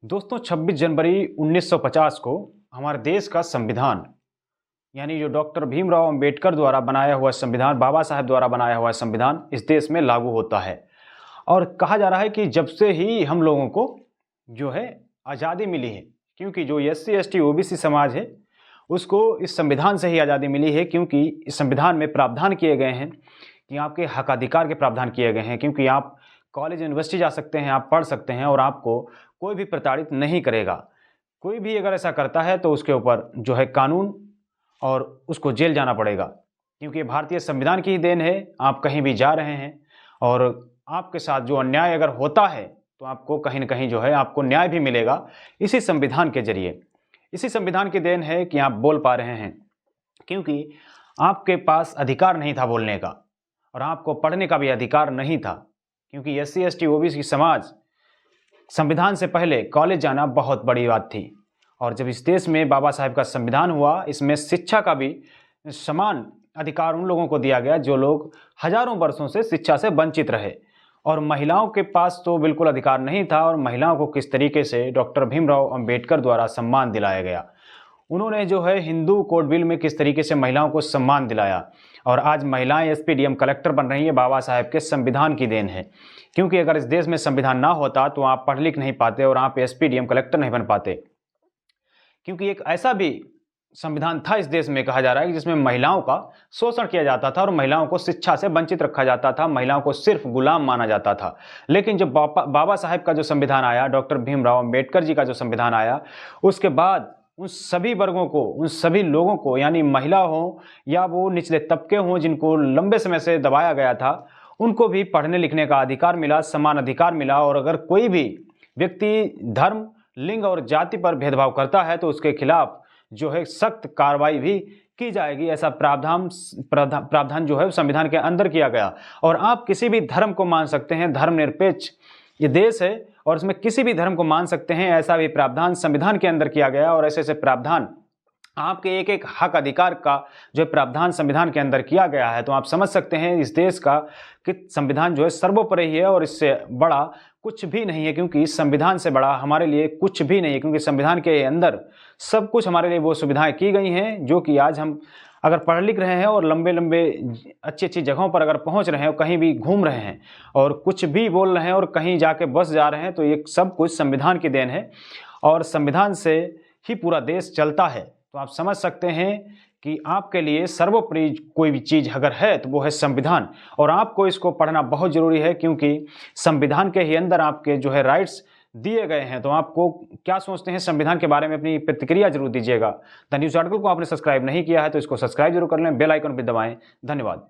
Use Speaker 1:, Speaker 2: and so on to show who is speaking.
Speaker 1: दोस्तों 26 जनवरी 1950 को हमारे देश का संविधान यानी जो डॉक्टर भीमराव अंबेडकर द्वारा बनाया हुआ संविधान, बाबा साहेब द्वारा बनाया हुआ संविधान इस देश में लागू होता है। और कहा जा रहा है कि जब से ही हम लोगों को जो है आज़ादी मिली है, क्योंकि जो SC ST OBC समाज है उसको इस संविधान से ही आज़ादी मिली है, क्योंकि इस संविधान में प्रावधान किए गए हैं कि आपके हक अधिकार के प्रावधान किए गए हैं, क्योंकि आप कॉलेज यूनिवर्सिटी जा सकते हैं, आप पढ़ सकते हैं और आपको कोई भी प्रताड़ित नहीं करेगा। कोई भी अगर ऐसा करता है तो उसके ऊपर जो है कानून और उसको जेल जाना पड़ेगा, क्योंकि भारतीय संविधान की ही देन है। आप कहीं भी जा रहे हैं और आपके साथ जो अन्याय अगर होता है तो आपको कहीं ना कहीं जो है आपको न्याय भी मिलेगा इसी संविधान के जरिए। इसी संविधान की देन है कि आप बोल पा रहे हैं, क्योंकि आपके पास अधिकार नहीं था बोलने का और आपको पढ़ने का भी अधिकार नहीं था, क्योंकि SC ST OBC समाज संविधान से पहले कॉलेज जाना बहुत बड़ी बात थी। और जब इस देश में बाबा साहेब का संविधान हुआ, इसमें शिक्षा का भी समान अधिकार उन लोगों को दिया गया जो लोग हजारों वर्षों से शिक्षा से वंचित रहे। और महिलाओं के पास तो बिल्कुल अधिकार नहीं था, और महिलाओं को किस तरीके से डॉक्टर भीमराव अंबेडकर द्वारा सम्मान दिलाया गया। उन्होंने जो है हिंदू कोड बिल में किस तरीके से महिलाओं को सम्मान दिलाया, और आज महिलाएं SP DM कलेक्टर बन रही हैं, बाबा साहेब के संविधान की देन है। क्योंकि अगर इस देश में संविधान ना होता तो आप पढ़ लिख नहीं पाते और आप SP DM कलेक्टर नहीं बन पाते, क्योंकि एक ऐसा भी संविधान था इस देश में, कहा जा रहा है कि जिसमें महिलाओं का शोषण किया जाता था और महिलाओं को शिक्षा से वंचित रखा जाता था, महिलाओं को सिर्फ गुलाम माना जाता था। लेकिन जब बाबा साहेब का जो संविधान आया, डॉक्टर भीमराव अंबेडकर जी का जो संविधान आया, उसके बाद उन सभी वर्गों को, उन सभी लोगों को, यानी महिला हो या वो निचले तबके हों जिनको लंबे समय से दबाया गया था, उनको भी पढ़ने लिखने का अधिकार मिला, समान अधिकार मिला। और अगर कोई भी व्यक्ति धर्म, लिंग और जाति पर भेदभाव करता है तो उसके खिलाफ जो है सख्त कार्रवाई भी की जाएगी। ऐसा प्रावधान जो है संविधान के अंदर किया गया। और आप किसी भी धर्म को मान सकते हैं, धर्मनिरपेक्ष ये देश है और इसमें किसी भी धर्म को मान सकते हैं, ऐसा भी प्रावधान संविधान के अंदर किया गया। और ऐसे ऐसे प्रावधान आपके एक एक हक अधिकार का जो प्रावधान संविधान के अंदर किया गया है, तो आप समझ सकते हैं इस देश का कि संविधान जो है सर्वोपरि है और इससे बड़ा कुछ भी नहीं है। क्योंकि इस संविधान से बड़ा हमारे लिए कुछ भी नहीं है, क्योंकि संविधान के अंदर सब कुछ हमारे लिए वो सुविधाएं की गई हैं जो कि आज हम अगर पढ़ लिख रहे हैं और लंबे लंबे अच्छी अच्छी जगहों पर अगर पहुंच रहे हैं और कहीं भी घूम रहे हैं और कुछ भी बोल रहे हैं और कहीं जाके बस जा रहे हैं, तो ये सब कुछ संविधान की देन है और संविधान से ही पूरा देश चलता है। तो आप समझ सकते हैं कि आपके लिए सर्वोपरि कोई भी चीज़ अगर है तो वो है संविधान, और आपको इसको पढ़ना बहुत ज़रूरी है, क्योंकि संविधान के ही अंदर आपके जो है राइट्स दिए गए हैं। तो आपको क्या सोचते हैं संविधान के बारे में, अपनी प्रतिक्रिया जरूर दीजिएगा। द न्यूज़ आर्टिकल को आपने सब्सक्राइब नहीं किया है तो इसको सब्सक्राइब जरूर कर लें, बेल आइकन भी दबाएं। धन्यवाद।